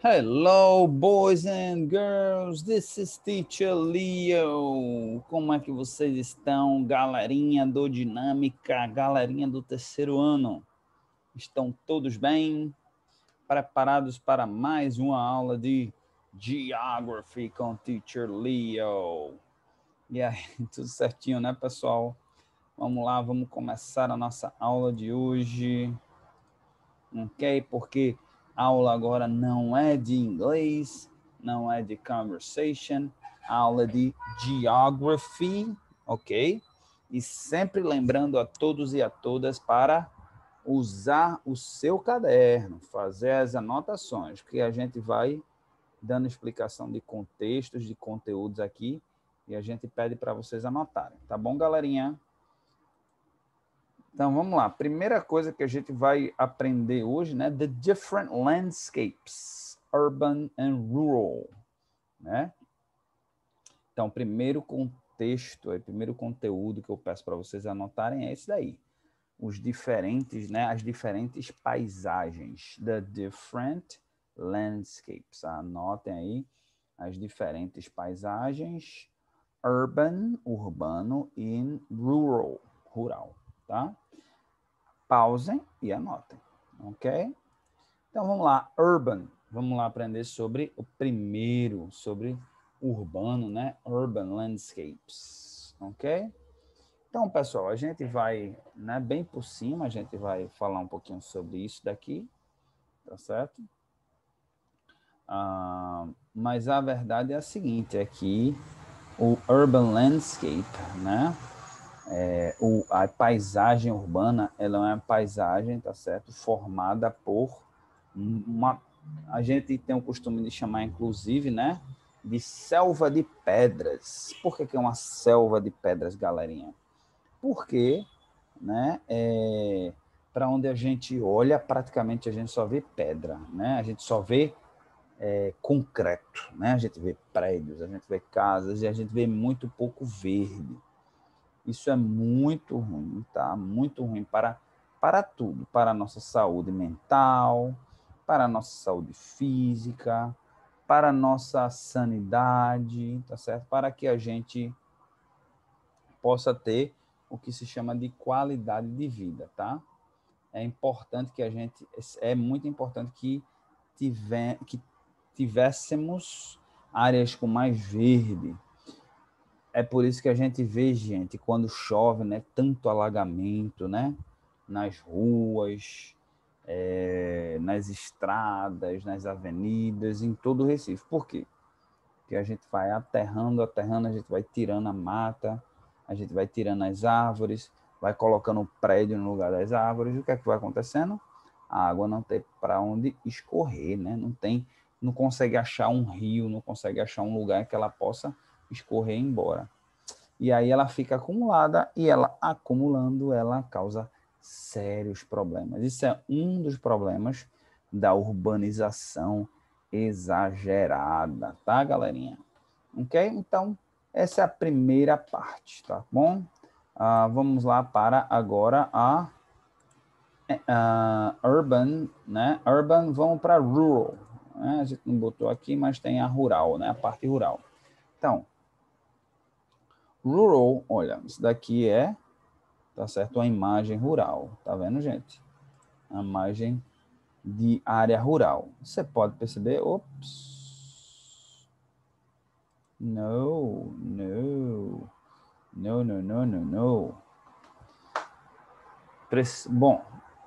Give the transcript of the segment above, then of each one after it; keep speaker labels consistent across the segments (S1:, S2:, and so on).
S1: Hello, boys and girls. This is Teacher Leo. Como é que vocês estão, galerinha do Dinâmica, galerinha do terceiro ano? Estão todos bem? Preparados para mais uma aula de Geography com Teacher Leo? E aí, tudo certinho, né, pessoal? Vamos lá, vamos começar a nossa aula de hoje. Ok? Porque a aula agora não é de inglês, não é de conversation, a aula é de geography, ok? E sempre lembrando a todos e a todas para usar o seu caderno, fazer as anotações, porque a gente vai dando explicação de contextos, de conteúdos aqui, e a gente pede para vocês anotarem, tá bom, galerinha? Então, vamos lá. Primeira coisa que a gente vai aprender hoje, né? The different landscapes, urban and rural, né? Então, primeiro contexto, primeiro conteúdo que eu peço para vocês anotarem é esse daí. Os diferentes, né? As diferentes paisagens. The different landscapes. Anotem aí as diferentes paisagens. Urban, urbano, e rural, rural, tá? Pausem e anotem, ok? Então, vamos lá, urban. Vamos lá aprender sobre o primeiro, sobre urbano, né? Urban landscapes, ok? Então, pessoal, a gente vai, né, bem por cima, a gente vai falar um pouquinho sobre isso daqui, tá certo? Mas a verdade é a seguinte, é que o urban landscape, né? A paisagem urbana, ela é uma paisagem, tá certo? Formada por a gente tem o costume de chamar, inclusive, né? De selva de pedras. Por que é uma selva de pedras, galerinha? Porque, né? Para onde a gente olha, praticamente a gente só vê pedra, né? A gente só vê concreto, né? A gente vê prédios, a gente vê casas e a gente vê muito pouco verde. Isso é muito ruim, tá? Muito ruim para tudo, para a nossa saúde mental, para a nossa saúde física, para a nossa sanidade, tá certo? Para que a gente possa ter o que se chama de qualidade de vida, tá? É importante que é muito importante que tivéssemos áreas com mais verde. É por isso que a gente vê, gente, quando chove, né, tanto alagamento, né, nas ruas, nas estradas, nas avenidas, em todo o Recife. Por quê? Porque a gente vai aterrando, a gente vai tirando a mata, a gente vai tirando as árvores, vai colocando o prédio no lugar das árvores. E o que é que vai acontecendo? A água não tem para onde escorrer, né? Não consegue achar um rio, não consegue achar um lugar que ela possa escorrer embora. E aí ela fica acumulada e ela acumulando, ela causa sérios problemas. Isso é um dos problemas da urbanização exagerada, tá, galerinha? Ok? Então, essa é a primeira parte, tá bom? Vamos lá para agora a urban, né? Urban, vamos para rural. Né? A gente não botou aqui, mas tem a rural, né? A parte rural. Então, rural, olha, isso daqui tá certo? Uma imagem rural, tá vendo, gente? A imagem de área rural. Você pode perceber, ops, não. Bom,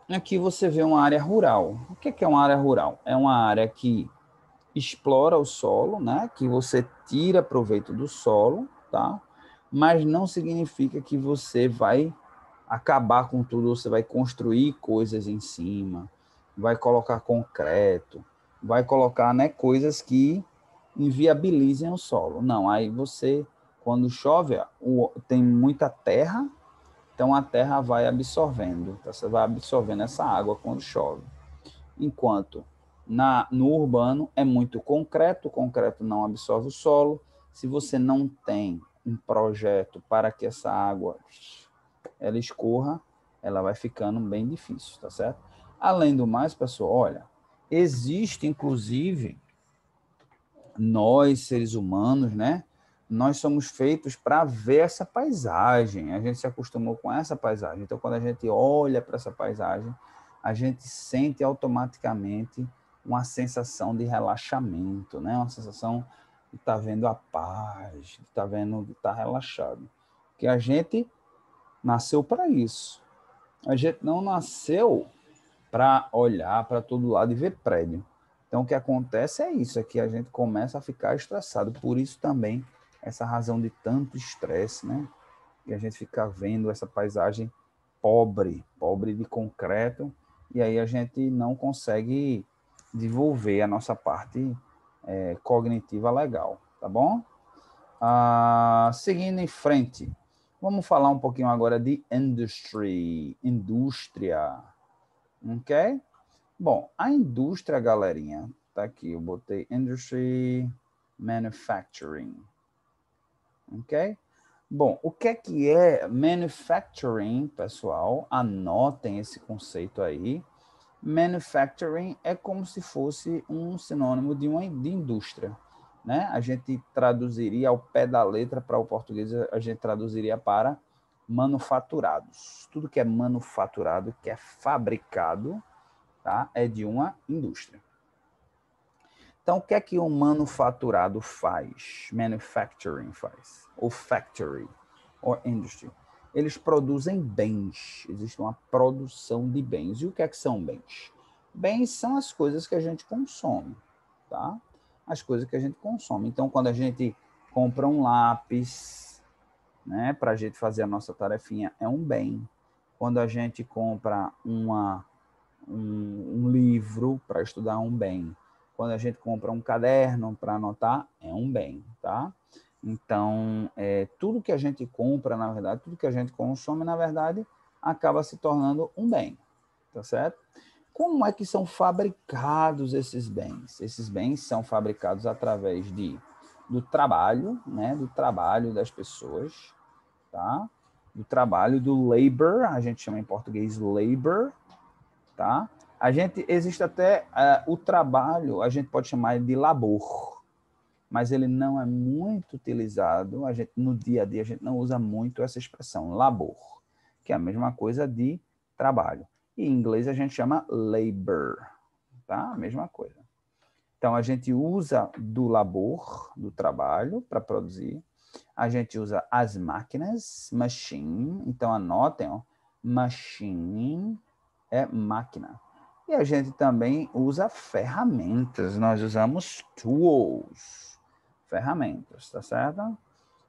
S1: aqui você vê uma área rural. O que é uma área rural? É uma área que explora o solo, né? Que você tira proveito do solo, tá? Mas não significa que você vai acabar com tudo, você vai construir coisas em cima, vai colocar concreto, vai colocar, né, coisas que inviabilizem o solo. Não, aí você, quando chove, tem muita terra, então a terra vai absorvendo, tá? Você vai absorvendo essa água quando chove. Enquanto no urbano é muito concreto, o concreto não absorve o solo. Se você não tem um projeto para que essa água ela escorra, ela vai ficando bem difícil, tá certo? Além do mais, pessoal, olha, existe inclusive nós, seres humanos, né? Nós somos feitos para ver essa paisagem. A gente se acostumou com essa paisagem. Então, quando a gente olha para essa paisagem, a gente sente automaticamente uma sensação de relaxamento, né? Uma sensação de estar vendo a paz, de estar vendo, de estar relaxado. Porque a gente nasceu para isso. A gente não nasceu para olhar para todo lado e ver prédio. Então, o que acontece é isso, é que a gente começa a ficar estressado. Por isso também, essa razão de tanto estresse, né? E a gente fica vendo essa paisagem pobre de concreto, e aí a gente não consegue desenvolver a nossa parte cognitiva legal, tá bom? Seguindo em frente, vamos falar um pouquinho agora de indústria, ok? Bom, a indústria, galerinha, tá aqui, eu botei industry manufacturing, ok? Bom, o que é manufacturing, pessoal? Anotem esse conceito aí. Manufacturing é como se fosse um sinônimo de indústria, né? A gente traduziria ao pé da letra para o português, a gente traduziria para manufaturados. Tudo que é manufaturado, que é fabricado, tá? É de uma indústria. Então, o que é que o manufaturado faz? Manufacturing faz. Ou factory, ou industry. Eles produzem bens. Existe uma produção de bens. E o que é que são bens? Bens são as coisas que a gente consome, tá? As coisas que a gente consome. Então, quando a gente compra um lápis, né, para a gente fazer a nossa tarefinha, é um bem. Quando a gente compra um livro para estudar, um bem. Quando a gente compra um caderno para anotar, é um bem, tá? Então, tudo que a gente compra, na verdade, tudo que a gente consome, na verdade, acaba se tornando um bem, tá certo? Como é que são fabricados esses bens? Esses bens são fabricados através do trabalho, né? Do trabalho das pessoas, tá? Do trabalho, do labor, a gente chama em português labor, tá? Existe até o trabalho, a gente pode chamar de labor, mas ele não é muito utilizado, no dia a dia a gente não usa muito essa expressão, labor, que é a mesma coisa de trabalho. E em inglês a gente chama labor, tá? A mesma coisa. Então a gente usa do labor, do trabalho, para produzir. A gente usa as máquinas, machine, então anotem, ó, machine é máquina. E a gente também usa ferramentas, nós usamos tools, ferramentas, tá certo?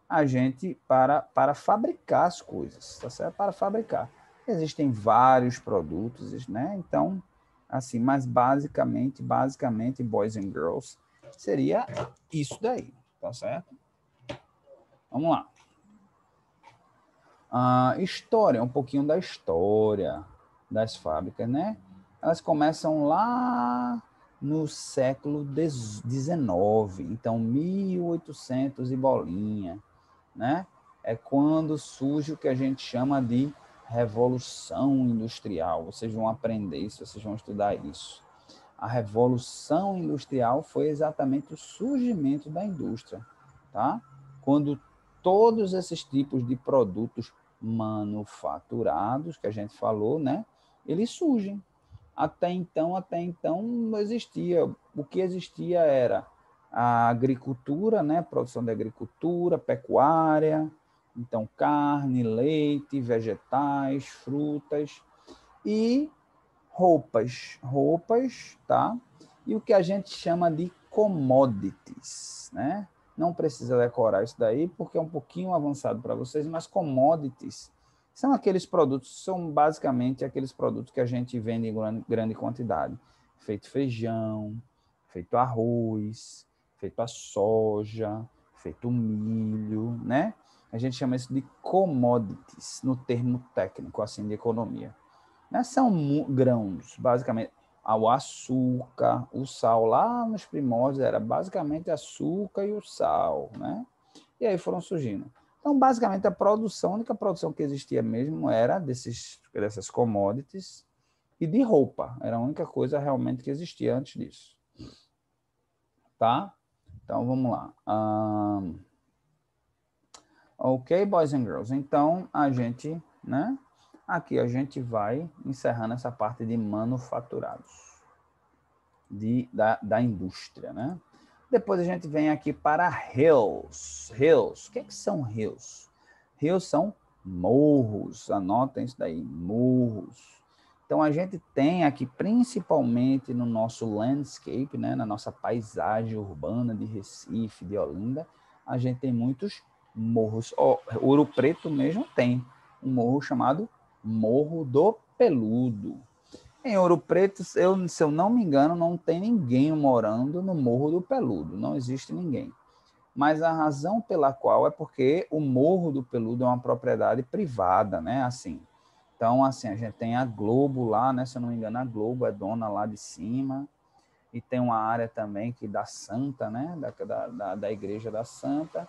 S1: A gente, para fabricar as coisas, tá certo? Para fabricar. Existem vários produtos, né? Então, assim, mas basicamente, boys and girls, seria isso daí, tá certo? Vamos lá. História, um pouquinho da história das fábricas, né? Elas começam lá no século XIX, então 1800 e bolinha, né? É quando surge o que a gente chama de Revolução Industrial. Vocês vão aprender isso, vocês vão estudar isso. A Revolução Industrial foi exatamente o surgimento da indústria, tá? Quando todos esses tipos de produtos manufaturados que a gente falou, né, eles surgem. Até então não existia. O que existia era a agricultura, né, produção de agricultura, pecuária, então carne, leite, vegetais, frutas e roupas, tá? E o que a gente chama de commodities, né? Não precisa decorar isso daí, porque é um pouquinho avançado para vocês, mas commodities são aqueles produtos, são basicamente aqueles produtos que a gente vende em grande quantidade. Feito feijão, feito arroz, feito a soja, feito milho, né? A gente chama isso de commodities, no termo técnico, assim, de economia. Né? São grãos, basicamente. O açúcar, o sal, lá nos primórdios era basicamente açúcar e o sal, né? E aí foram surgindo. Então, basicamente, a única produção que existia mesmo era dessas commodities e de roupa. Era a única coisa realmente que existia antes disso. Tá? Então, vamos lá. Ok, boys and girls. Então, a gente, né? Aqui a gente vai encerrando essa parte de manufaturados da indústria, né? Depois a gente vem aqui para hills. Hills. O que são hills? Hills são morros. Anotem isso daí, morros. Então, a gente tem aqui, principalmente no nosso landscape, né, na nossa paisagem urbana de Recife, de Olinda, a gente tem muitos morros. Ouro Preto mesmo tem um morro chamado Morro do Peludo. Em Ouro Preto, se eu não me engano, não tem ninguém morando no Morro do Peludo, não existe ninguém. Mas a razão pela qual é porque o Morro do Peludo é uma propriedade privada, né? Assim, então, assim, a gente tem a Globo lá, né? Se eu não me engano, a Globo é dona lá de cima. E tem uma área também que da Santa, né? Da Igreja da Santa.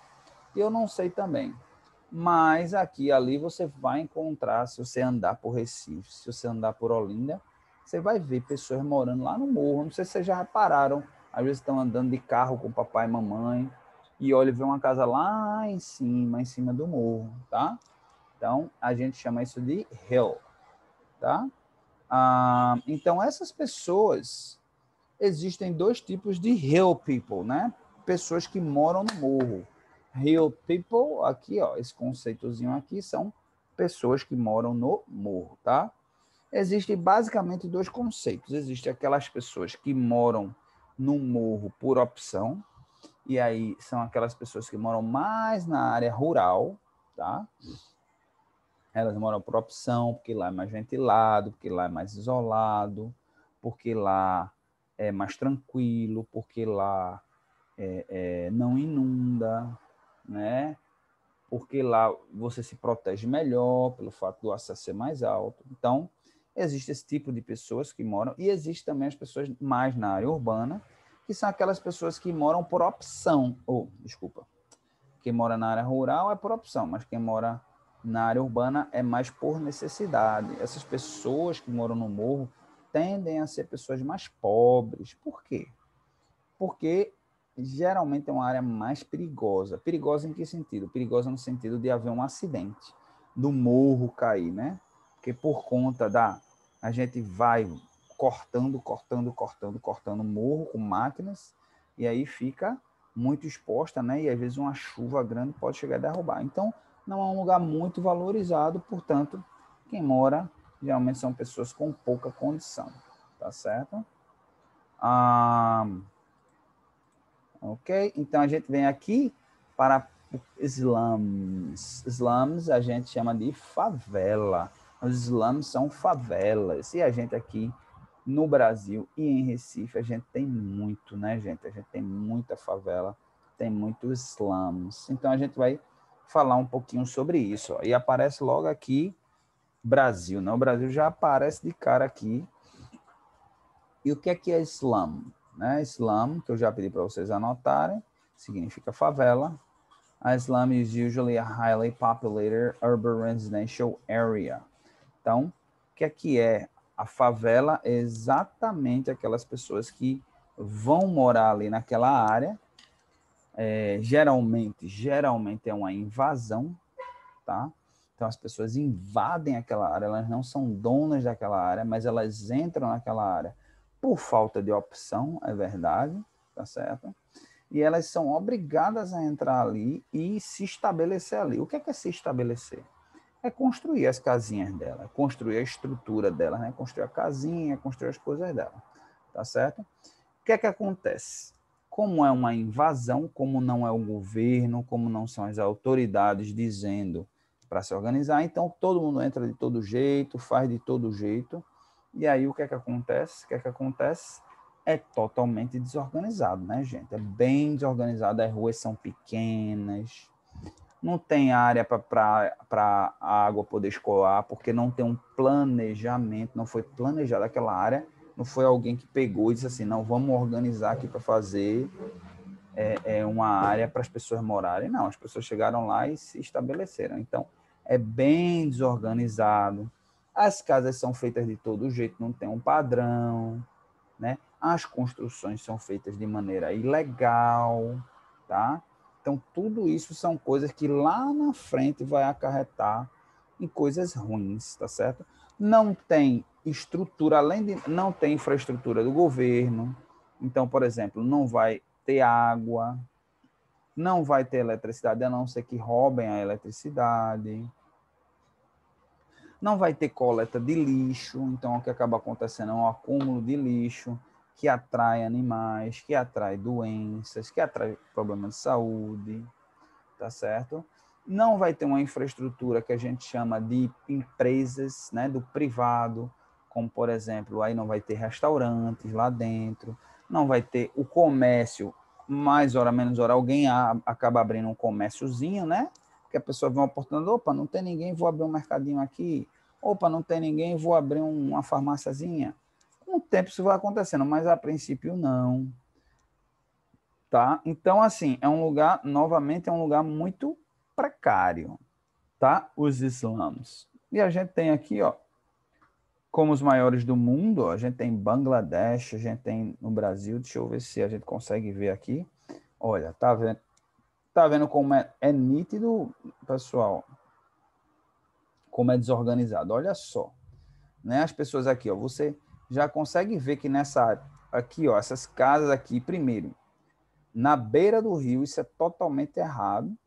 S1: E eu não sei também. Mas aqui e ali você vai encontrar, se você andar por Recife, se você andar por Olinda, você vai ver pessoas morando lá no morro. Não sei se vocês já repararam. Às vezes estão andando de carro com papai e mamãe. E olha, vê uma casa lá em cima do morro, tá? Então, a gente chama isso de hill, tá? Então, essas pessoas, existem dois tipos de hill people, né? Pessoas que moram no morro. Hill people, aqui, ó, esse conceitozinho aqui, são pessoas que moram no morro, tá? Existem basicamente dois conceitos. Existem aquelas pessoas que moram no morro por opção, e aí são aquelas pessoas que moram mais na área rural, tá? Elas moram por opção, porque lá é mais ventilado, porque lá é mais isolado, porque lá é mais tranquilo, porque lá não inunda, né? Porque lá você se protege melhor pelo fato do acesso ser mais alto. Então, existe esse tipo de pessoas que moram, e existe também as pessoas mais na área urbana, que são aquelas pessoas que moram por opção, desculpa, quem mora na área rural é por opção, mas quem mora na área urbana é mais por necessidade. Essas pessoas que moram no morro tendem a ser pessoas mais pobres. Por quê? Porque geralmente é uma área mais perigosa. Perigosa em que sentido? Perigosa no sentido de haver um acidente, do morro cair, né? Porque por conta a gente vai cortando o morro com máquinas, e aí fica muito exposta, né? E às vezes uma chuva grande pode chegar a derrubar. Então, não é um lugar muito valorizado, portanto, quem mora geralmente são pessoas com pouca condição, tá certo? Ok? Então, a gente vem aqui para slums. Slums a gente chama de favela. Os slums são favelas. E a gente aqui no Brasil e em Recife, a gente tem muito, né, gente? A gente tem muita favela, tem muitos slums. Então, a gente vai falar um pouquinho sobre isso. Ó. E aparece logo aqui Brasil, né? O Brasil já aparece de cara aqui. E o que é slum? Né? Slum, que eu já pedi para vocês anotarem, significa favela. A slum is usually a highly populated urban residential area. Então, o que é a favela? É exatamente aquelas pessoas que vão morar ali naquela área. Geralmente é uma invasão, tá? Então, as pessoas invadem aquela área, elas não são donas daquela área, mas elas entram naquela área por falta de opção, é verdade, tá certo? E elas são obrigadas a entrar ali e se estabelecer ali. O que é se estabelecer? É construir as casinhas dela, construir a estrutura dela, né? Construir a casinha, construir as coisas dela, tá certo? O que acontece? Como é uma invasão, como não é o governo, como não são as autoridades dizendo para se organizar, então todo mundo entra de todo jeito, faz de todo jeito, e aí o que acontece? O que acontece? É totalmente desorganizado, né, gente? É bem desorganizado, as ruas são pequenas, não tem área para a água poder escoar, porque não tem um planejamento, não foi planejada aquela área, não foi alguém que pegou e disse assim, não, vamos organizar aqui para fazer uma área para as pessoas morarem. Não, as pessoas chegaram lá e se estabeleceram. Então, é bem desorganizado. As casas são feitas de todo jeito, não tem um padrão, né? as construções são feitas de maneira ilegal, tá? Então, tudo isso são coisas que lá na frente vai acarretar em coisas ruins, tá certo? Não tem estrutura, além de não tem infraestrutura do governo. Então, por exemplo, não vai ter água, não vai ter eletricidade, a não ser que roubem a eletricidade. Não vai ter coleta de lixo, então o que acaba acontecendo é um acúmulo de lixo que atrai animais, que atrai doenças, que atrai problemas de saúde, tá certo? Não vai ter uma infraestrutura que a gente chama de empresas, né, do privado, como por exemplo, aí não vai ter restaurantes lá dentro, não vai ter o comércio, mais hora menos hora alguém acaba abrindo um comérciozinho, né? Que a pessoa vê uma oportunidade, opa, não tem ninguém, vou abrir um mercadinho aqui. Opa, não tem ninguém, vou abrir uma farmáciazinha. Com o tempo isso vai acontecendo, mas a princípio não, tá? Então, assim, é um lugar, novamente, é um lugar muito precário, tá? Os slums. E a gente tem aqui, ó, como os maiores do mundo, ó, a gente tem Bangladesh, a gente tem no Brasil, deixa eu ver se a gente consegue ver aqui. Olha, tá vendo como é nítido, pessoal, como é desorganizado. Olha só, né? As pessoas aqui, ó, você já consegue ver que nessa área, aqui, ó, essas casas aqui, primeiro, na beira do rio, isso é totalmente errado,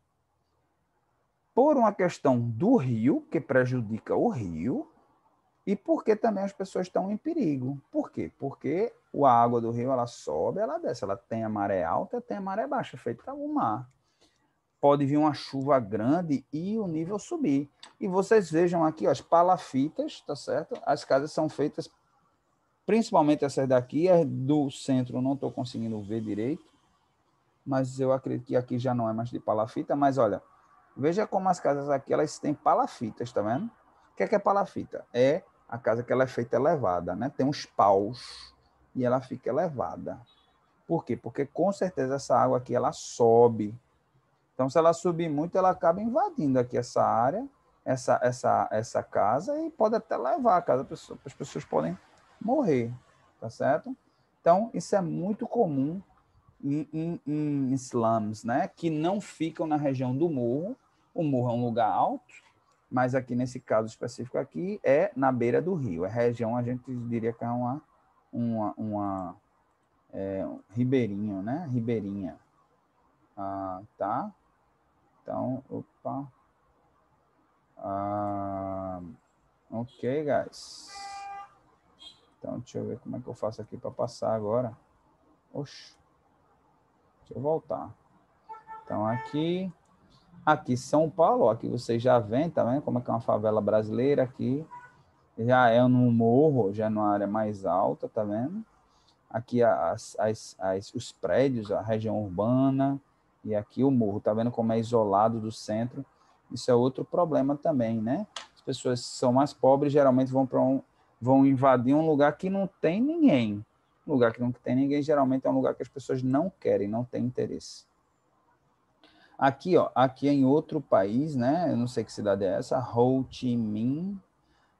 S1: por uma questão do rio, que prejudica o rio, e porque também as pessoas estão em perigo. Por quê? Porque a água do rio, ela sobe, ela desce, ela tem a maré alta, tem a maré baixa, feita o mar. Pode vir uma chuva grande e o nível subir. E vocês vejam aqui, ó, as palafitas, tá certo? As casas são feitas, principalmente essas daqui, as do centro, não estou conseguindo ver direito, mas eu acredito que aqui já não é mais de palafita, mas olha, veja como as casas aqui, elas têm palafitas, tá vendo? O que é palafita? É a casa que ela é feita elevada, né? Tem uns paus e ela fica elevada. Por quê? Porque com certeza essa água aqui, ela sobe. Então, se ela subir muito, ela acaba invadindo aqui essa área, essa casa, e pode até levar a casa, as pessoas podem morrer, tá certo? Então, isso é muito comum em slums, né? Que não ficam na região do morro. O morro é um lugar alto, mas aqui nesse caso específico aqui é na beira do rio. É região, a gente diria que é uma ribeirinho, né? Ribeirinha. Ah, tá? Então, opa. Ah, ok, guys. Então, deixa eu ver como é que eu faço aqui para passar agora. Oxe, deixa eu voltar. Então, aqui São Paulo, aqui vocês já veem, tá vendo como é que é uma favela brasileira aqui. Já é no morro, já é numa área mais alta, tá vendo? Aqui os prédios, a região urbana, e aqui o morro, tá vendo como é isolado do centro? Isso é outro problema também, né? As pessoas que são mais pobres geralmente vão invadir um lugar que não tem ninguém. Um lugar que não tem ninguém geralmente é um lugar que as pessoas não querem, não têm interesse. Aqui, ó, aqui é em outro país, né? Eu não sei que cidade é essa, Ho Chi Minh,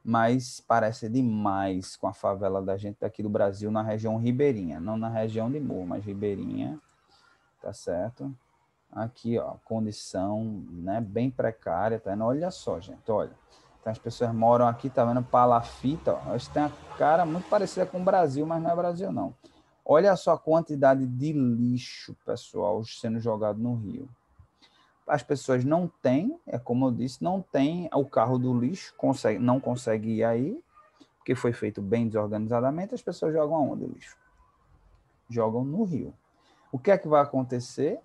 S1: mas parece demais com a favela da gente daqui do Brasil na região ribeirinha, não na região de Morro, mas ribeirinha, tá certo? Aqui, ó, condição, né, bem precária, tá vendo? Olha só, gente, olha. Então, as pessoas moram aqui, tá vendo? Palafita, ó. Elas têm a cara muito parecida com o Brasil, mas não é Brasil, não. Olha só a quantidade de lixo, pessoal, sendo jogado no rio. As pessoas não têm, é como eu disse, não tem o carro do lixo, não consegue ir aí, porque foi feito bem desorganizadamente, as pessoas jogam aonde o lixo? Jogam no rio. O que é que vai acontecer?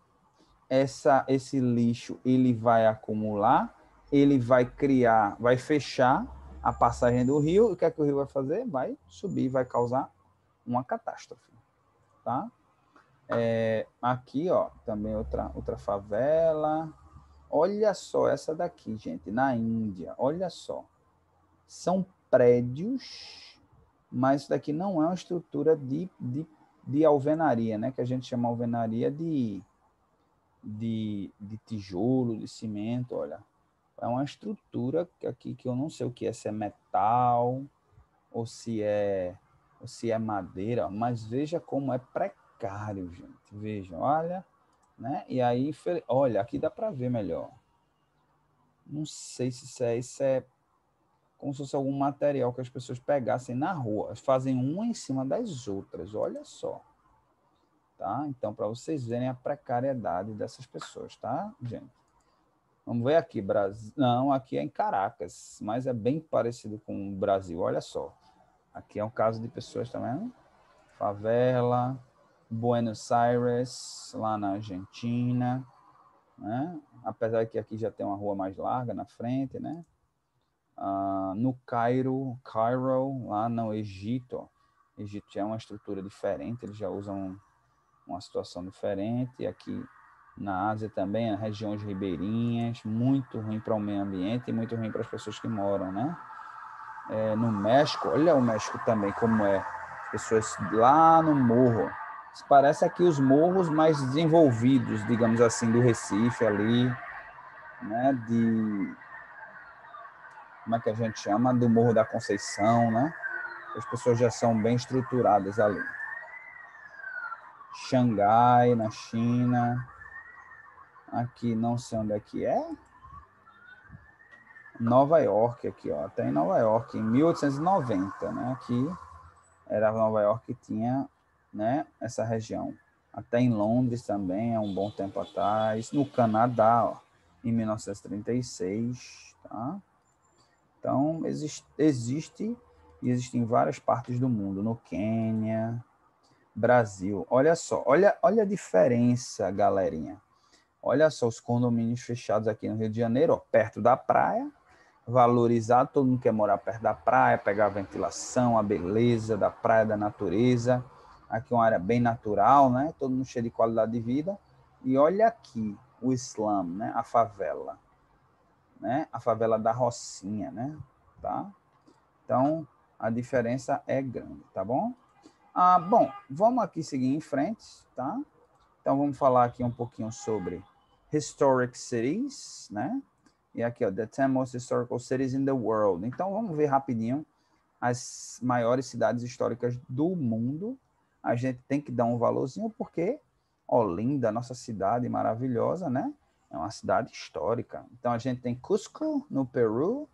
S1: Esse lixo ele vai acumular, ele vai criar, vai fechar a passagem do rio, e o que é que o rio vai fazer? Vai subir, vai causar uma catástrofe, tá? Aqui, ó, também outra favela. Olha só essa daqui, gente, na Índia. Olha só. São prédios, mas isso daqui não é uma estrutura de alvenaria, né? Que a gente chama alvenaria de tijolo, de cimento, olha. É uma estrutura aqui que eu não sei o que é, se é metal ou se é ou se é madeira, mas veja como é precário, gente. Veja, olha, né? E aí, olha, aqui dá para ver melhor. Não sei se isso é como se fosse algum material que as pessoas pegassem na rua, fazem uma em cima das outras, olha só. Tá? Então, para vocês verem a precariedade dessas pessoas, tá, gente? Vamos ver aqui, Brasil. Não, aqui é em Caracas, mas é bem parecido com o Brasil, olha só. Aqui é um caso de pessoas também, favela, Buenos Aires, lá na Argentina, né? Apesar que aqui já tem uma rua mais larga na frente, né? No Cairo, lá no Egito, Egito já é uma estrutura diferente, eles já usam uma situação diferente. E aqui na Ásia também, as regiões ribeirinhas, muito ruim para o meio ambiente e muito ruim para as pessoas que moram, né? No México, olha o México também como é. As pessoas lá no morro. Parece aqui os morros mais desenvolvidos, digamos assim, do Recife ali, né? Como é que a gente chama? Do Morro da Conceição, né? As pessoas já são bem estruturadas ali. Xangai, na China. Aqui, não sei onde é que é. Nova York, aqui, ó. Até em Nova York, em 1890, né? Aqui era Nova York que tinha, né, essa região. Até em Londres também, há um bom tempo atrás. No Canadá, ó, em 1936, tá? Então, existe e existe em várias partes do mundo. No Quênia, Brasil. Olha só, olha a diferença, galerinha. Olha só os condomínios fechados aqui no Rio de Janeiro, ó, perto da praia, valorizado, todo mundo quer morar perto da praia, pegar a ventilação, a beleza da praia, da natureza. Aqui é uma área bem natural, né? Todo mundo cheio de qualidade de vida. E olha aqui o Islã, né? A favela, né? A favela da Rocinha, né? Tá? Então, a diferença é grande, tá bom? Bom, vamos aqui seguir em frente, tá? Então, vamos falar aqui um pouquinho sobre historic cities, né? E aqui, ó, the 10 most historical cities in the world. Então, vamos ver rapidinho as maiores cidades históricas do mundo. A gente tem que dar um valorzinho, porque Olinda, nossa cidade maravilhosa, né? É uma cidade histórica. Então, a gente tem Cusco, no Peru,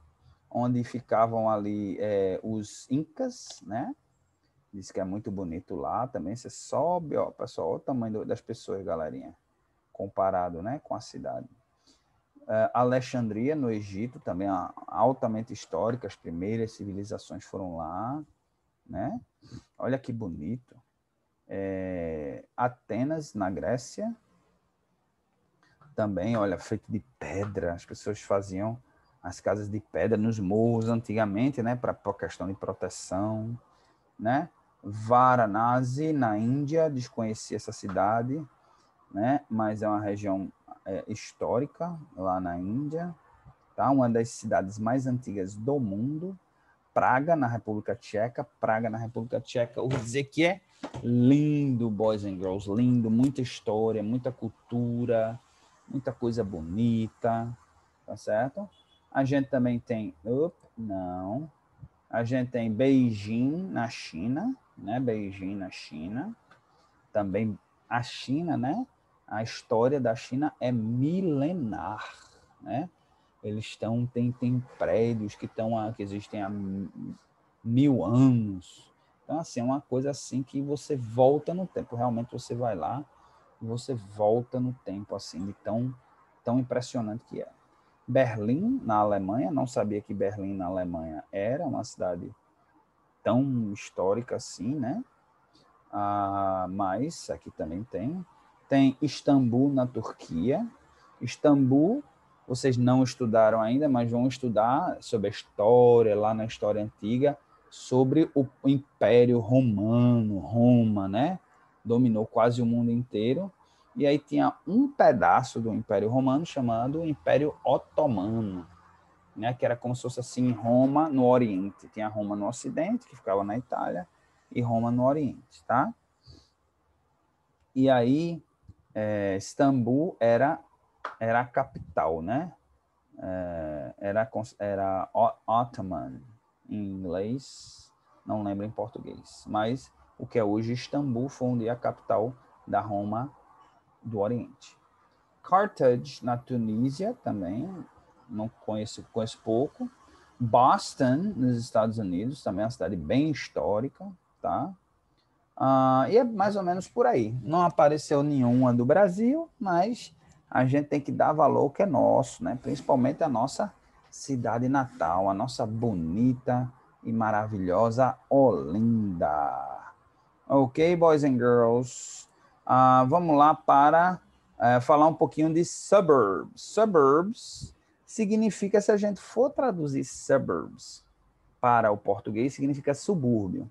S1: onde ficavam ali os Incas, né? Diz que é muito bonito lá também. Você sobe, ó, pessoal, olha o tamanho das pessoas, galerinha, comparado, né, com a cidade. Alexandria, no Egito, também altamente histórica, as primeiras civilizações foram lá, né? Olha que bonito. Atenas, na Grécia, também, olha, feito de pedra. As pessoas faziam as casas de pedra nos morros antigamente, né, para questão de proteção, né? Varanasi, na Índia, desconheci essa cidade, né? Mas é uma região histórica lá na Índia, tá? Uma das cidades mais antigas do mundo. Praga, na República Tcheca. Praga, na República Tcheca, eu vou dizer que é lindo, boys and girls, lindo, muita história, muita cultura, muita coisa bonita, tá certo? A gente também tem, não, a gente tem Beijing, na China, né? Beijing, na China. Também a China, né? A história da China é milenar, né? Eles tem prédios que existem há 1000 anos. Então, assim, é uma coisa assim que você volta no tempo. Realmente você vai lá e você volta no tempo, assim, de tão impressionante que é. Berlim, na Alemanha, não sabia que Berlim, na Alemanha, era uma cidade tão histórica assim, né? Mas aqui também tem. Tem Istambul, na Turquia. Istambul, vocês não estudaram ainda, mas vão estudar sobre a história, lá na história antiga, sobre o Império Romano, Roma, né? Dominou quase o mundo inteiro. E aí tinha um pedaço do Império Romano chamado Império Otomano, né? Que era como se fosse assim Roma no Oriente. Tinha Roma no Ocidente, que ficava na Itália, e Roma no Oriente, tá? E aí, Istambul era a capital, né? Era Ottoman em inglês, não lembro em português, mas o que é hoje Istambul foi um dia a capital da Roma do Oriente. Carthage, na Tunísia, também, não conheço pouco. Boston, nos Estados Unidos, também é uma cidade bem histórica, tá? E é mais ou menos por aí. Não apareceu nenhuma do Brasil, mas a gente tem que dar valor ao que é nosso, né? Principalmente a nossa cidade natal, a nossa bonita e maravilhosa Olinda. Ok, boys and girls. Vamos lá para falar um pouquinho de suburbs. Suburbs significa, se a gente for traduzir suburbs para o português, significa subúrbio.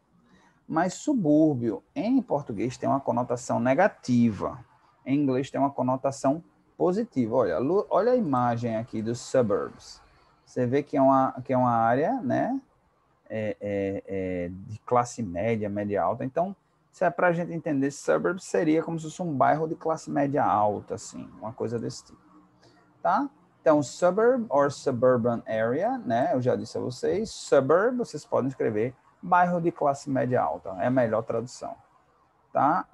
S1: Mas subúrbio, em português, tem uma conotação negativa. Em inglês, tem uma conotação positiva. Olha a imagem aqui dos suburbs. Você vê que é uma área, né, de classe média, média alta. Então, se é para a gente entender, suburbs seria como se fosse um bairro de classe média alta, assim, uma coisa desse tipo. Tá? Então, suburb or suburban area, né? Eu já disse a vocês. Suburb, vocês podem escrever bairro de classe média alta. É a melhor tradução. Tá?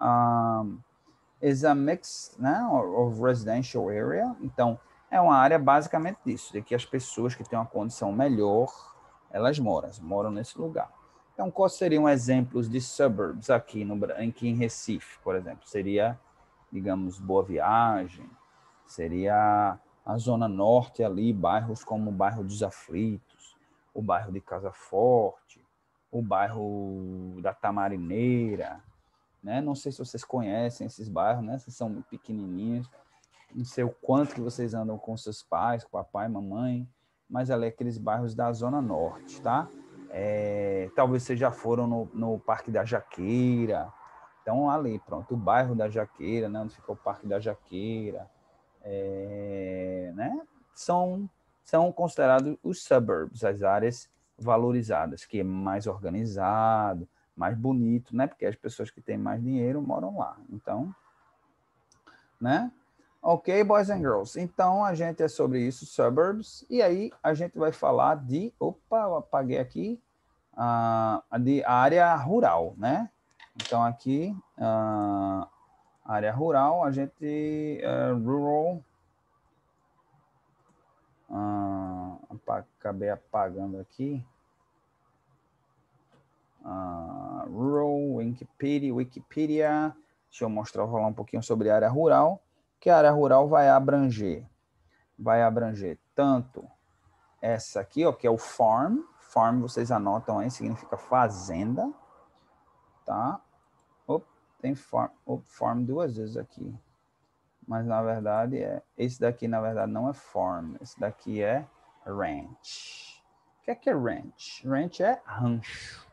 S1: Is a mix, né, of residential area. Então, é uma área basicamente disso, de que as pessoas que têm uma condição melhor, elas moram nesse lugar. Então, quais seriam exemplos de suburbs aqui em Recife, por exemplo? Seria, digamos, Boa Viagem, seria a Zona Norte ali, bairros como o bairro dos Aflitos, o bairro de Casa Forte, o bairro da Tamarineira, né? Não sei se vocês conhecem esses bairros, né? Vocês são pequenininhos, não sei o quanto que vocês andam com seus pais, com papai, mamãe, mas ali é aqueles bairros da Zona Norte, tá? Talvez vocês já foram no Parque da Jaqueira, então ali, pronto, o bairro da Jaqueira, né? Onde fica o Parque da Jaqueira, né? São considerados os suburbs, as áreas valorizadas, que é mais organizado, mais bonito, né? Porque as pessoas que têm mais dinheiro moram lá. Então, né? Ok, boys and girls. Então, a gente é sobre isso, suburbs. E aí, a gente vai falar de... Opa, eu apaguei aqui. De área rural, né? Então, aqui, área rural, a gente... rural... acabei apagando aqui. Rural, Wikipedia. Deixa eu falar um pouquinho sobre a área rural, que a área rural vai abranger tanto essa aqui, ó, que é o farm. Farm, vocês anotam aí, significa fazenda, tá? Tem farm duas vezes aqui. Mas, na verdade, esse daqui, na verdade, não é farm. Esse daqui é ranch. O que é ranch? Ranch é rancho.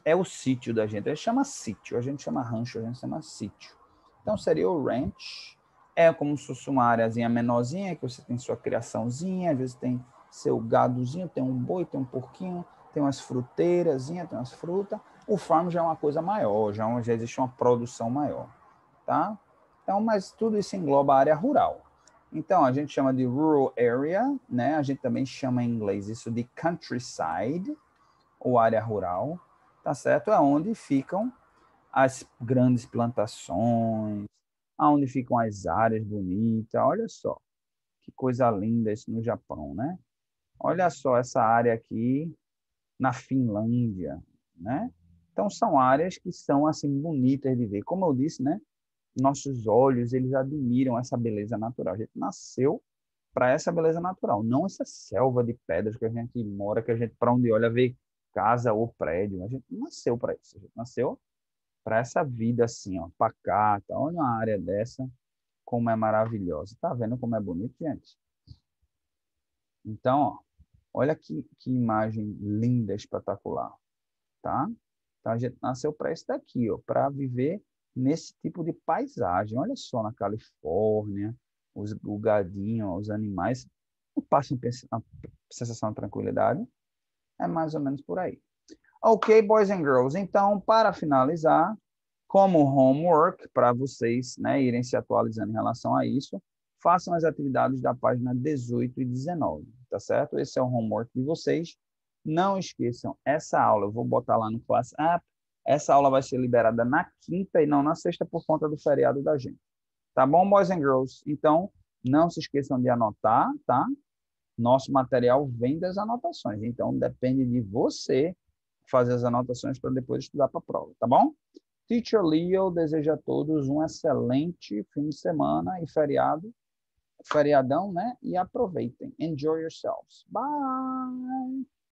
S1: É o sítio da gente. Ele chama sítio. A gente chama rancho, a gente chama sítio. Então, seria o ranch. É como se fosse uma areazinha menorzinha, que você tem sua criaçãozinha, às vezes tem seu gadozinho, tem um boi, tem um porquinho, tem umas fruteirazinhas, tem umas frutas. O farm já é uma coisa maior, já existe uma produção maior, tá? Então, mas tudo isso engloba a área rural. Então, a gente chama de rural area, né? A gente também chama em inglês isso de countryside, ou área rural, tá certo? É onde ficam as grandes plantações, aonde ficam as áreas bonitas. Olha só, que coisa linda isso no Japão, né? Olha só essa área aqui na Finlândia, né? Então, são áreas que são, assim, bonitas de ver. Como eu disse, né? Nossos olhos, eles admiram essa beleza natural. A gente nasceu para essa beleza natural, não essa selva de pedras que a gente mora, que a gente, para onde olha, vê casa ou prédio. A gente não nasceu para isso. A gente nasceu para essa vida assim, ó, pacata. Olha uma área dessa, como é maravilhosa. Tá vendo como é bonito, gente? Então, ó, olha que imagem linda, espetacular, tá? Então, a gente nasceu para isso daqui, ó, para viver nesse tipo de paisagem. Olha só, na Califórnia, o gadinho, os animais não passam a sensação de tranquilidade. É mais ou menos por aí. Ok, boys and girls. Então, para finalizar, como homework, para vocês, né, irem se atualizando em relação a isso, façam as atividades da página 18 e 19, tá certo? Esse é o homework de vocês. Não esqueçam, essa aula, eu vou botar lá no Class App, essa aula vai ser liberada na quinta e não na sexta por conta do feriado da gente. Tá bom, boys and girls? Então, não se esqueçam de anotar, tá? Nosso material vem das anotações, então depende de você fazer as anotações para depois estudar para a prova, tá bom? Teacher Leo deseja a todos um excelente fim de semana e feriadão, né? E aproveitem. Enjoy yourselves. Bye!